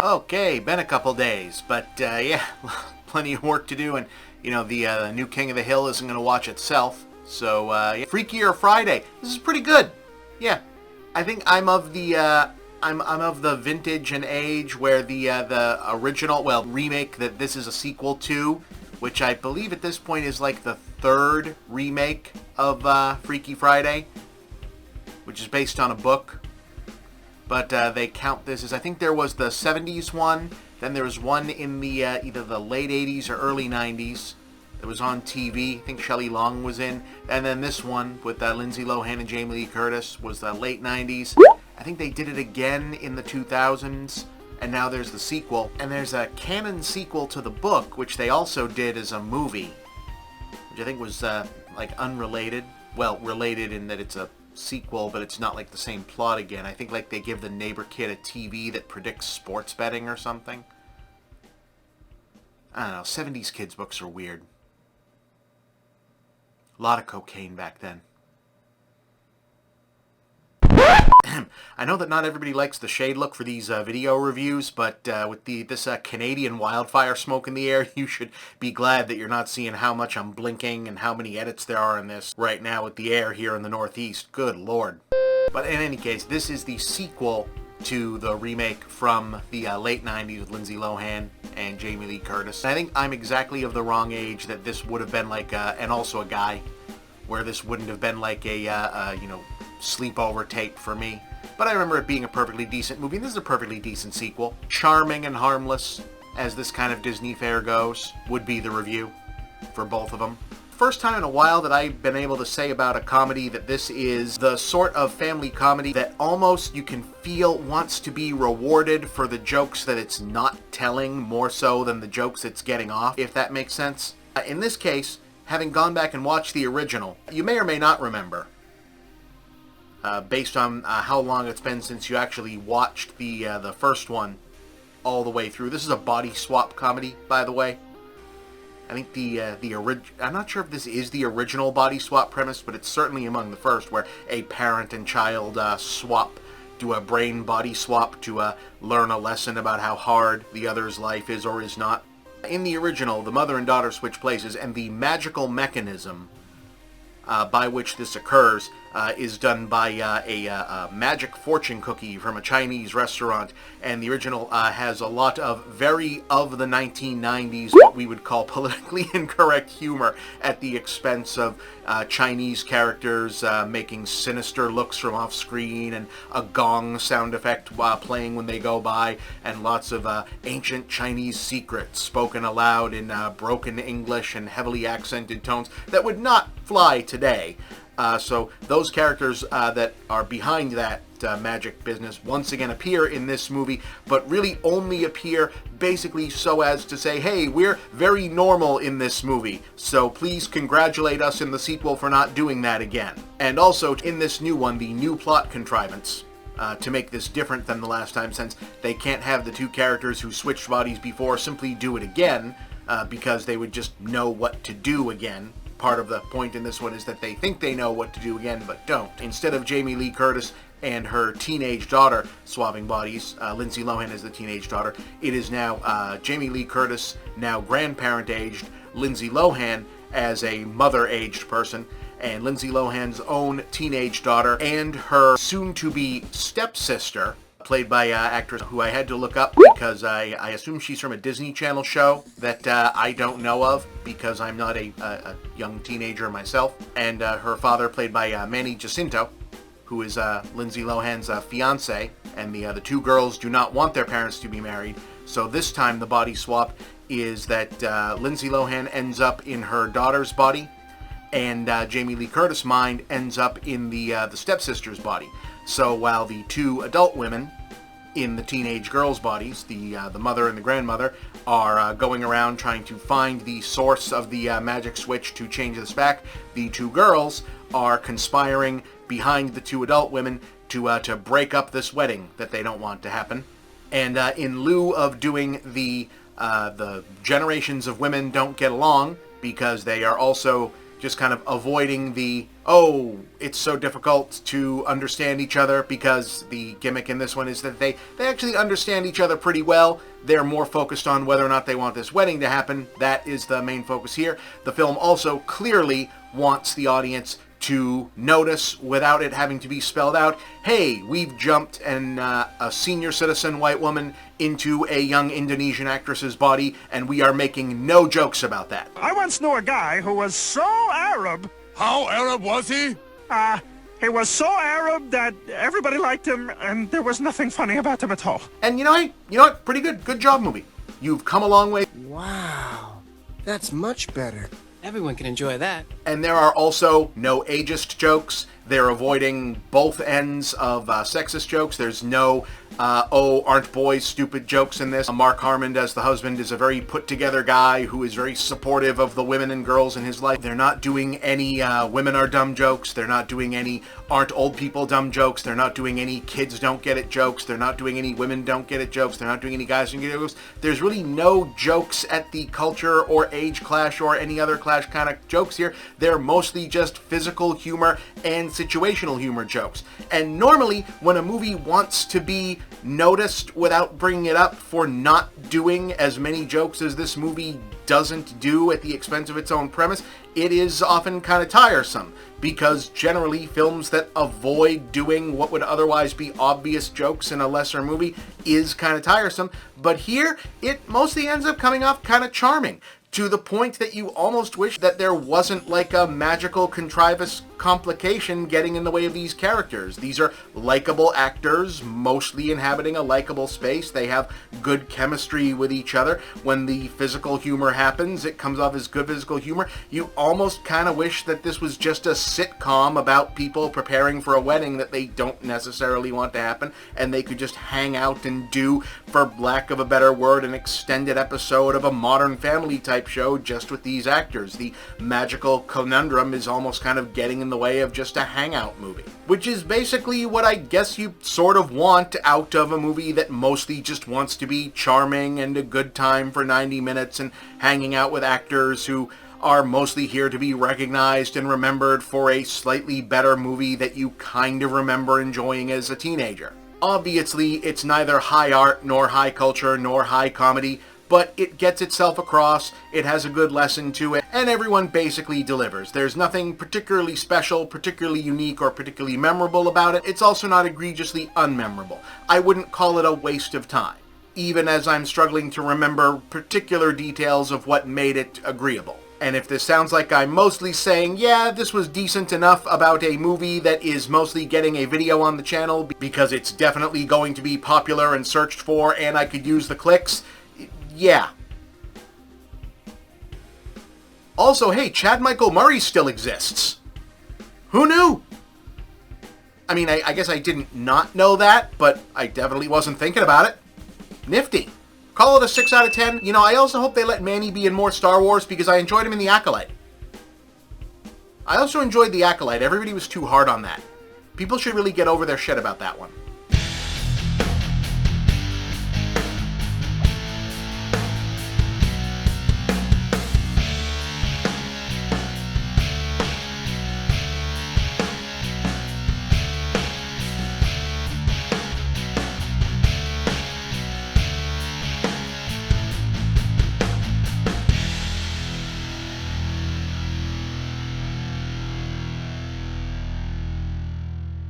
Okay, been a couple days, but yeah, plenty of work to do, and the new King of the Hill isn't going to watch itself. So yeah. Freakier Friday. This is pretty good. Yeah, I think I'm of the I'm of the vintage and age where the original, well, remake that this is a sequel to, which I believe at this point is like the third remake of Freaky Friday, which is based on a book. But they count this as, I think there was the 70s one, then there was one in the either the late 80s or early 90s that was on TV. I think Shelley Long was in. And then this one with Lindsay Lohan and Jamie Lee Curtis was the late 90s. I think they did it again in the 2000s, and now there's the sequel. And there's a canon sequel to the book, which they also did as a movie, which I think was like unrelated. Well, related in that it's a sequel, but it's not like the same plot again. I think like they give the neighbor kid a TV that predicts sports betting or something. I don't know, 70s kids books are weird. A lot of cocaine back then. I know that not everybody likes the shade look for these video reviews, but with this Canadian wildfire smoke in the air, you should be glad that you're not seeing how much I'm blinking and how many edits there are in this right now with the air here in the Northeast. Good Lord. But in any case, this is the sequel to the remake from the late 90s with Lindsay Lohan and Jamie Lee Curtis. And I think I'm exactly of the wrong age that this would have been like, and also a guy, where this wouldn't have been like a, sleepover tape for me. But I remember it being a perfectly decent movie. This is a perfectly decent sequel. Charming and harmless, as this kind of Disney fare goes, would be the review for both of them. First time in a while that I've been able to say about a comedy that this is the sort of family comedy that almost you can feel wants to be rewarded for the jokes that it's not telling more so than the jokes it's getting off, if that makes sense. In this case, having gone back and watched the original, you may or may not remember, based on how long it's been since you actually watched the first one all the way through. This is a body swap comedy, by the way. I think I'm not sure if this is the original body swap premise, but it's certainly among the first, where a parent and child swap, do a brain body swap to learn a lesson about how hard the other's life is or is not. In the original, the mother and daughter switch places, and the magical mechanism by which this occurs is done by a magic fortune cookie from a Chinese restaurant, and the original has a lot of very of the 1990s, what we would call politically incorrect humor at the expense of Chinese characters making sinister looks from off screen, and a gong sound effect playing when they go by, and lots of ancient Chinese secrets spoken aloud in broken English and heavily accented tones that would not fly today. So those characters that are behind that magic business once again appear in this movie, but really only appear basically so as to say, hey, we're very normal in this movie, so please congratulate us in the sequel for not doing that again. And also, in this new one, the new plot contrivance to make this different than the last time, since they can't have the two characters who switched bodies before simply do it again, because they would just know what to do again. Part of the point in this one is that they think they know what to do again, but don't. Instead of Jamie Lee Curtis and her teenage daughter swapping bodies, Lindsay Lohan is the teenage daughter, it is now Jamie Lee Curtis, now grandparent-aged, Lindsay Lohan as a mother-aged person, and Lindsay Lohan's own teenage daughter, and her soon-to-be stepsister, played by actress who I had to look up because I assume she's from a Disney Channel show that I don't know of because I'm not a young teenager myself. And her father, played by Manny Jacinto, who is Lindsay Lohan's fiance. And the two girls do not want their parents to be married. So this time the body swap is that Lindsay Lohan ends up in her daughter's body, and Jamie Lee Curtis' mind ends up in the stepsister's body. So while the two adult women in the teenage girls' bodies, the mother and the grandmother, are going around trying to find the source of the magic switch to change this back, the two girls are conspiring behind the two adult women to break up this wedding that they don't want to happen. And in lieu of doing the generations of women don't get along because they are also just kind of avoiding the, oh, it's so difficult to understand each other, because the gimmick in this one is that they actually understand each other pretty well. They're more focused on whether or not they want this wedding to happen. That is the main focus here. The film also clearly wants the audience to notice, without it having to be spelled out, hey, we've jumped a senior citizen white woman into a young Indonesian actress's body, and we are making no jokes about that. I once knew a guy who was so Arab. How Arab was he? He was so Arab that everybody liked him, and there was nothing funny about him at all. And you know what? Pretty good. Good job, movie. You've come a long way. Wow, that's much better. Everyone can enjoy that. And there are also no ageist jokes. They're avoiding both ends of sexist jokes. There's no, oh, aren't boys stupid jokes in this. Mark Harmon, as the husband, is a very put-together guy who is very supportive of the women and girls in his life. They're not doing any women are dumb jokes. They're not doing any aren't old people dumb jokes. They're not doing any kids don't get it jokes. They're not doing any women don't get it jokes. They're not doing any guys don't get it jokes. There's really no jokes at the culture or age clash or any other clash kind of jokes here. They're mostly just physical humor and situational humor jokes. And normally, when a movie wants to be noticed without bringing it up for not doing as many jokes as this movie doesn't do at the expense of its own premise, it is often kind of tiresome, because generally films that avoid doing what would otherwise be obvious jokes in a lesser movie is kind of tiresome. But here, it mostly ends up coming off kind of charming, to the point that you almost wish that there wasn't like a magical contrivance complication getting in the way of these characters. These are likable actors, mostly inhabiting a likable space. They have good chemistry with each other. When the physical humor happens, it comes off as good physical humor. You almost kind of wish that this was just a sitcom about people preparing for a wedding that they don't necessarily want to happen, and they could just hang out and do, for lack of a better word, an extended episode of a Modern Family type show just with these actors. The magical conundrum is almost kind of getting in the way of just a hangout movie, which is basically what I guess you sort of want out of a movie that mostly just wants to be charming and a good time for 90 minutes and hanging out with actors who are mostly here to be recognized and remembered for a slightly better movie that you kind of remember enjoying as a teenager. Obviously, it's neither high art nor high culture nor high comedy, but it gets itself across, it has a good lesson to it, and everyone basically delivers. There's nothing particularly special, particularly unique, or particularly memorable about it. It's also not egregiously unmemorable. I wouldn't call it a waste of time, even as I'm struggling to remember particular details of what made it agreeable. And if this sounds like I'm mostly saying, yeah, this was decent enough about a movie that is mostly getting a video on the channel because it's definitely going to be popular and searched for and I could use the clicks, yeah. Also, hey, Chad Michael Murray still exists. Who knew? I mean, I guess I didn't not know that, but I definitely wasn't thinking about it. Nifty. Call it a 6 out of 10. You know, I also hope they let Manny be in more Star Wars because I enjoyed him in The Acolyte. I also enjoyed The Acolyte. Everybody was too hard on that. People should really get over their shit about that one.